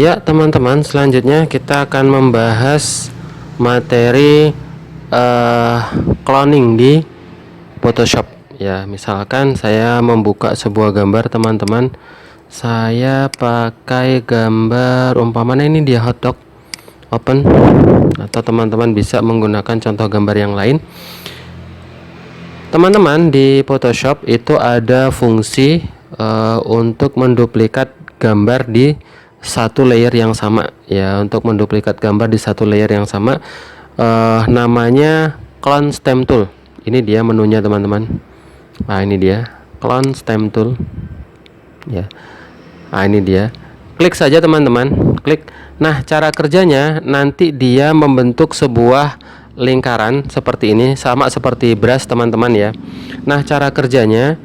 Ya teman-teman, selanjutnya kita akan membahas materi cloning di Photoshop. Ya, misalkan saya membuka sebuah gambar teman-teman. Saya pakai gambar umpamanya ini dia hotdog, open, atau teman-teman bisa menggunakan contoh gambar yang lain. Teman-teman, di Photoshop itu ada fungsi untuk menduplikat gambar di satu layer yang sama ya. Untuk menduplikat gambar di satu layer yang sama namanya clone stem tool. Ini dia menunya teman-teman. Nah, ini dia clone stem tool ya. Nah, ini dia, klik saja teman-teman, klik. Nah, cara kerjanya nanti dia membentuk sebuah lingkaran seperti ini, sama seperti brush teman-teman ya. Nah, cara kerjanya,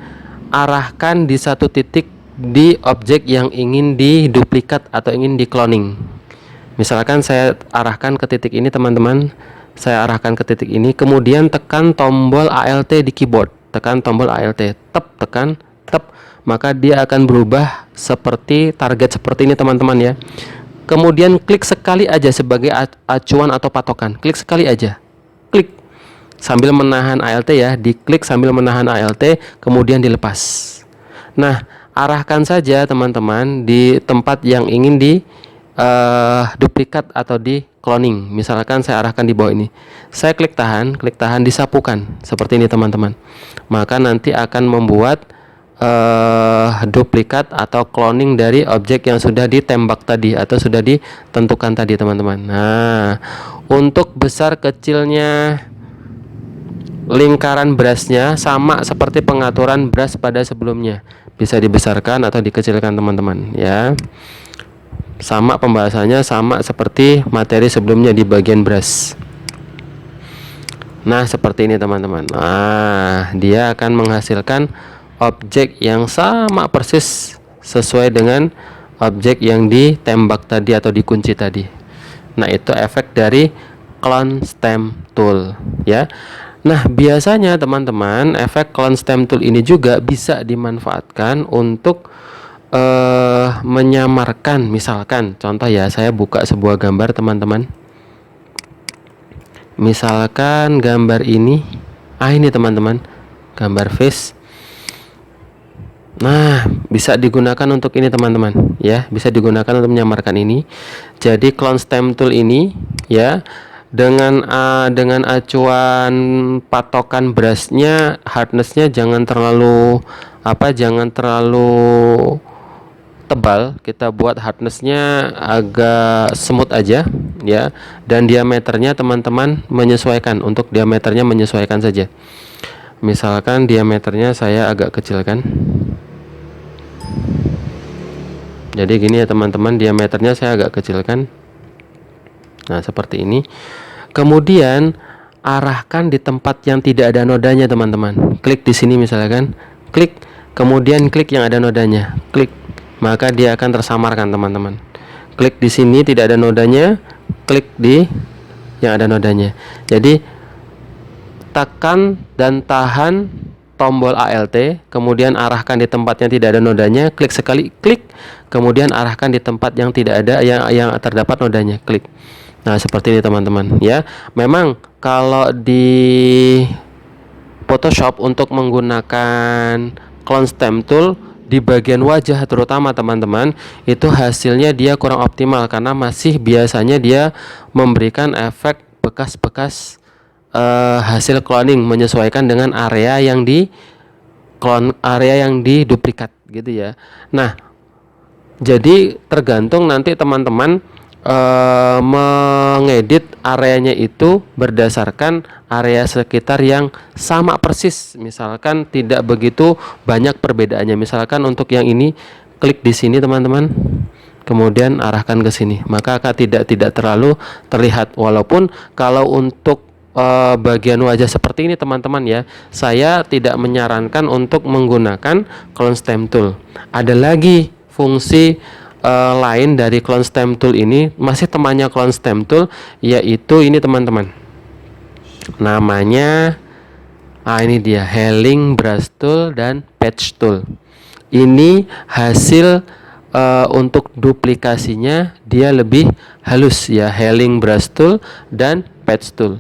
arahkan di satu titik di objek yang ingin diduplikat atau ingin di cloning. Misalkan saya arahkan ke titik ini teman-teman, saya arahkan ke titik ini, kemudian tekan tombol Alt di keyboard, tekan tombol Alt, tekan, maka dia akan berubah seperti target seperti ini teman-teman ya. Kemudian klik sekali aja sebagai acuan atau patokan, klik sekali aja, klik sambil menahan Alt ya, diklik sambil menahan Alt, kemudian dilepas. Nah, arahkan saja teman-teman di tempat yang ingin di duplikat atau di cloning. Misalkan saya arahkan di bawah ini, saya klik tahan, disapukan seperti ini teman-teman. Maka nanti akan membuat duplikat atau cloning dari objek yang sudah ditembak tadi atau sudah ditentukan tadi teman-teman. Nah, untuk besar kecilnya lingkaran brushnya sama seperti pengaturan brush pada sebelumnya, bisa dibesarkan atau dikecilkan teman-teman ya. Sama pembahasannya, sama seperti materi sebelumnya di bagian brush. Nah, seperti ini teman-teman. Nah, dia akan menghasilkan objek yang sama persis sesuai dengan objek yang ditembak tadi atau dikunci tadi. Nah, itu efek dari clone stem tool ya. Nah, biasanya teman-teman, efek clone stem tool ini juga bisa dimanfaatkan untuk menyamarkan. Misalkan contoh ya, saya buka sebuah gambar teman-teman. Misalkan gambar ini, ini teman-teman, gambar face. Nah, bisa digunakan untuk ini teman-teman ya, bisa digunakan untuk menyamarkan ini. Jadi clone stem tool ini ya, dengan acuan patokan brushnya, hardnessnya jangan terlalu tebal, kita buat hardnessnya agak smooth aja ya, dan diameternya teman-teman menyesuaikan, untuk diameternya menyesuaikan saja. Misalkan diameternya saya agak kecilkan, jadi gini ya teman-teman, diameternya saya agak kecilkan. Nah, seperti ini. Kemudian arahkan di tempat yang tidak ada nodanya teman-teman. Klik di sini misalkan, klik, kemudian klik yang ada nodanya, klik, maka dia akan tersamarkan teman-teman. Klik di sini tidak ada nodanya, klik di yang ada nodanya. Jadi tekan dan tahan tombol Alt, kemudian arahkan di tempat yang tidak ada nodanya, klik sekali, klik, kemudian arahkan di tempat yang tidak ada yang terdapat nodanya, klik. Nah, seperti ini teman-teman ya. Memang kalau di Photoshop untuk menggunakan clone stem tool di bagian wajah terutama teman-teman, itu hasilnya dia kurang optimal karena masih biasanya dia memberikan efek bekas-bekas hasil cloning menyesuaikan dengan area yang diduplikat gitu ya. Nah, jadi tergantung nanti teman-teman mengedit areanya itu berdasarkan area sekitar yang sama persis. Misalkan tidak begitu banyak perbedaannya. Misalkan untuk yang ini, klik di sini teman-teman, kemudian arahkan ke sini, maka akan tidak terlalu terlihat. Walaupun kalau untuk bagian wajah seperti ini teman-teman ya, saya tidak menyarankan untuk menggunakan clone stem tool. Ada lagi fungsi lain dari clone stem tool ini, masih temannya clone stem tool, yaitu ini teman-teman, namanya ini dia, healing brush tool dan patch tool. Ini hasil untuk duplikasinya dia lebih halus ya, healing brush tool dan patch tool.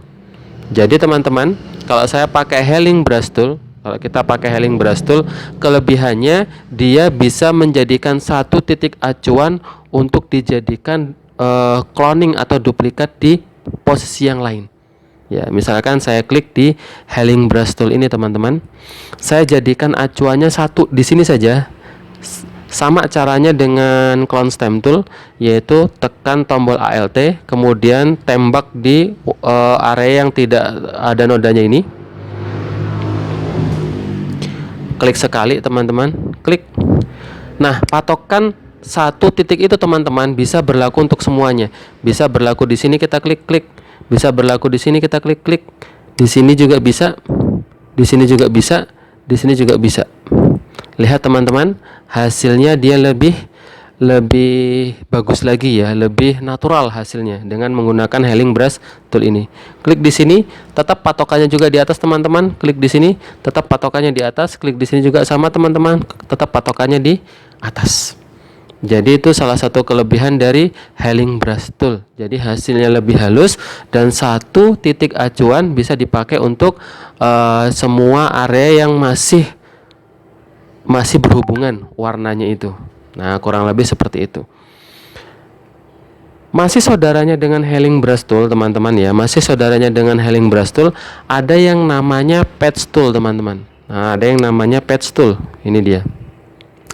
Jadi teman-teman, kalau saya pakai healing brush tool, kalau kita pakai healing brush tool, kelebihannya dia bisa menjadikan satu titik acuan untuk dijadikan cloning atau duplikat di posisi yang lain. Ya, misalkan saya klik di healing brush tool ini teman-teman, saya jadikan acuannya satu di sini saja. Sama caranya dengan clone stem tool, yaitu tekan tombol Alt, kemudian tembak di area yang tidak ada nodanya ini. Klik sekali teman-teman, klik. Nah, patokan satu titik itu teman-teman bisa berlaku untuk semuanya. Bisa berlaku di sini kita klik-klik, bisa berlaku di sini kita klik-klik. Di sini juga bisa, di sini juga bisa, di sini juga bisa. Lihat teman-teman, hasilnya dia lebih bagus lagi ya, lebih natural hasilnya dengan menggunakan healing brush tool ini. Klik di sini, tetap patokannya juga di atas teman-teman. Klik di sini, tetap patokannya di atas. Klik di sini juga sama teman-teman, tetap patokannya di atas. Jadi itu salah satu kelebihan dari healing brush tool. Jadi hasilnya lebih halus dan satu titik acuan bisa dipakai untuk semua area yang masih berhubungan warnanya itu. Nah, kurang lebih seperti itu. Masih saudaranya dengan healing brush tool teman-teman ya, masih saudaranya dengan healing brush tool, ada yang namanya patch tool teman-teman. Nah, ada yang namanya patch tool. Ini dia.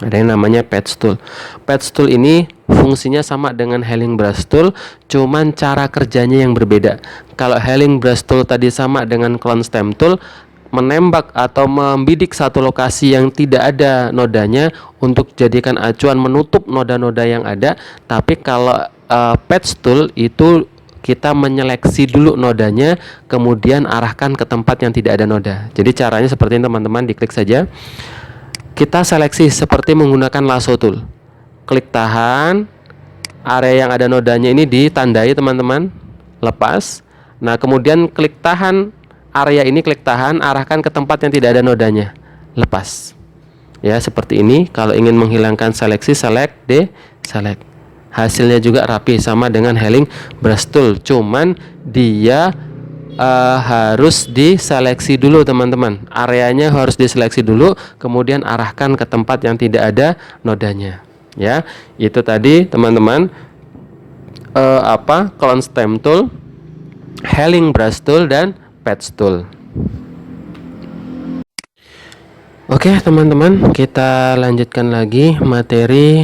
Ada yang namanya patch tool. Patch tool ini fungsinya sama dengan healing brush tool, cuman cara kerjanya yang berbeda. Kalau healing brush tool tadi sama dengan clone stem tool, menembak atau membidik satu lokasi yang tidak ada nodanya untuk jadikan acuan menutup noda-noda yang ada. Tapi kalau patch tool itu kita menyeleksi dulu nodanya, kemudian arahkan ke tempat yang tidak ada noda. Jadi caranya seperti ini teman-teman, diklik saja. Kita seleksi seperti menggunakan lasso tool. Klik tahan, area yang ada nodanya ini ditandai teman-teman, lepas. Nah, kemudian klik tahan area ini, klik tahan, arahkan ke tempat yang tidak ada nodanya, lepas. Ya, seperti ini. Kalau ingin menghilangkan seleksi, select, select. Hasilnya juga rapi sama dengan healing brush tool, cuman dia harus diseleksi dulu teman-teman. Areanya harus diseleksi dulu, kemudian arahkan ke tempat yang tidak ada nodanya. Ya, itu tadi teman-teman clone stem tool, healing brush tool, dan patch tool. Oke teman-teman, kita lanjutkan lagi materi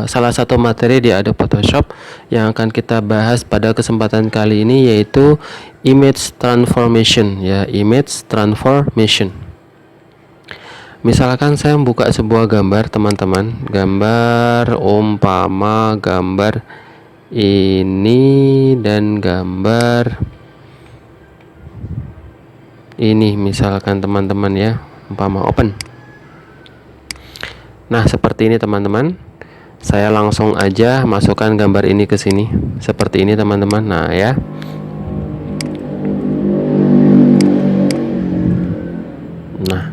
salah satu materi di Adobe Photoshop yang akan kita bahas pada kesempatan kali ini, yaitu image transformation ya, image transformation. Misalkan saya membuka sebuah gambar teman-teman, gambar umpama gambar ini dan gambar ini misalkan teman-teman ya, umpama open. Nah, seperti ini teman-teman. Saya langsung aja masukkan gambar ini ke sini. Seperti ini teman-teman. Nah, ya. Nah.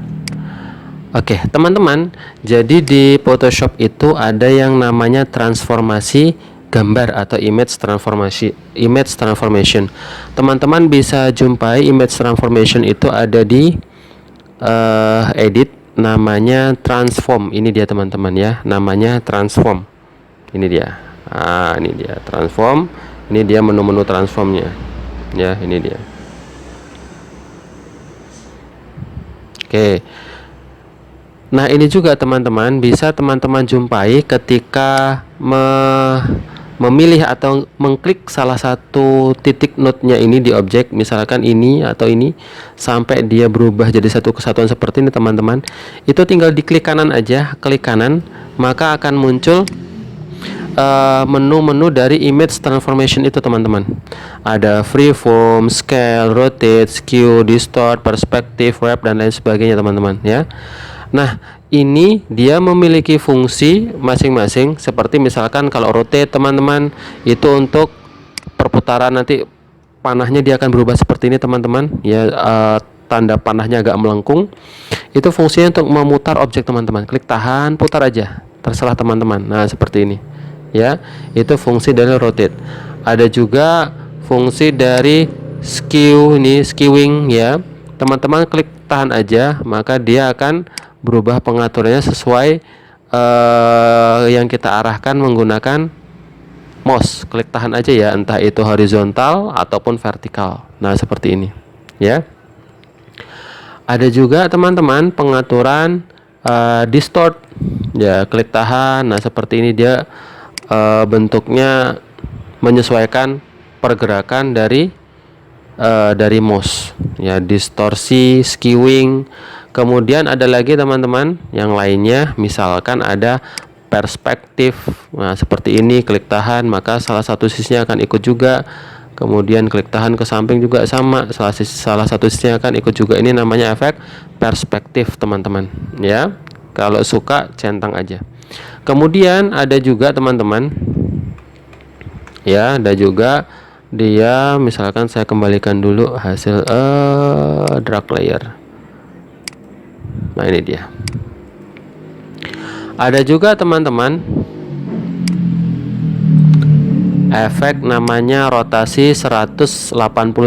Oke, teman-teman. Jadi di Photoshop itu ada yang namanya transformasi gambar atau image transformation. Teman-teman bisa jumpai image transformation itu ada di edit, namanya transform. Ini dia teman-teman ya, namanya transform. Ini dia. Ini dia transform. Ini dia menu-menu transformnya. Ya, ini dia. Oke. Nah, ini juga teman-teman bisa teman-teman jumpai ketika memilih atau mengklik salah satu titik node-nya ini di objek, misalkan ini atau ini, sampai dia berubah jadi satu kesatuan seperti ini teman-teman. Itu tinggal diklik kanan aja, klik kanan, maka akan muncul menu-menu dari image transformation itu teman-teman. Ada freeform, scale, rotate, skew, distort, perspective, wrap, dan lain sebagainya teman-teman ya. Nah, ini dia memiliki fungsi masing-masing. Seperti misalkan kalau rotate teman-teman, itu untuk perputaran, nanti panahnya dia akan berubah seperti ini teman-teman ya, tanda panahnya agak melengkung. Itu fungsinya untuk memutar objek teman-teman. Klik tahan, putar aja. terserah teman-teman. Nah, seperti ini ya, itu fungsi dari rotate. Ada juga fungsi dari skew, ini skewing ya. Teman-teman klik tahan aja, maka dia akan berubah pengaturannya sesuai yang kita arahkan menggunakan mouse. Klik tahan aja ya, entah itu horizontal ataupun vertikal. Nah, seperti ini ya. Ada juga teman-teman pengaturan distort ya, klik tahan. Nah, seperti ini dia bentuknya menyesuaikan pergerakan dari mouse ya, distorsi, skewing. Kemudian ada lagi teman-teman yang lainnya, misalkan ada perspektif. Nah, seperti ini, klik tahan maka salah satu sisinya akan ikut juga. Kemudian klik tahan ke samping juga sama, salah satu sisinya akan ikut juga. Ini namanya efek perspektif teman-teman ya. Kalau suka centang aja. Kemudian ada juga teman-teman ya, ada juga dia, misalkan saya kembalikan dulu hasil drag layer. Nah, ini dia. Ada juga teman-teman efek namanya rotasi 180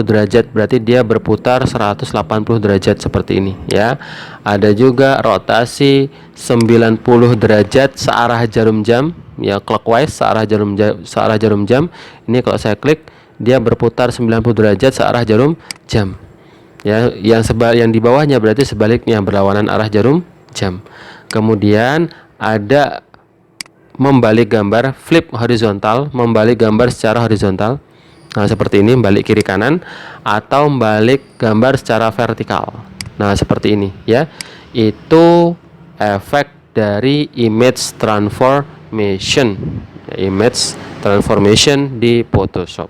derajat, berarti dia berputar 180 derajat seperti ini ya. Ada juga rotasi 90 derajat searah jarum jam ya, clockwise searah jarum jam. Ini kalau saya klik dia berputar 90 derajat searah jarum jam ya. Yang di bawahnya berarti sebaliknya, berlawanan arah jarum jam. Kemudian ada membalik gambar, flip horizontal, membalik gambar secara horizontal. Nah, seperti ini, balik kiri kanan, atau balik gambar secara vertikal. Nah, seperti ini ya. Itu efek dari image transformation di Photoshop.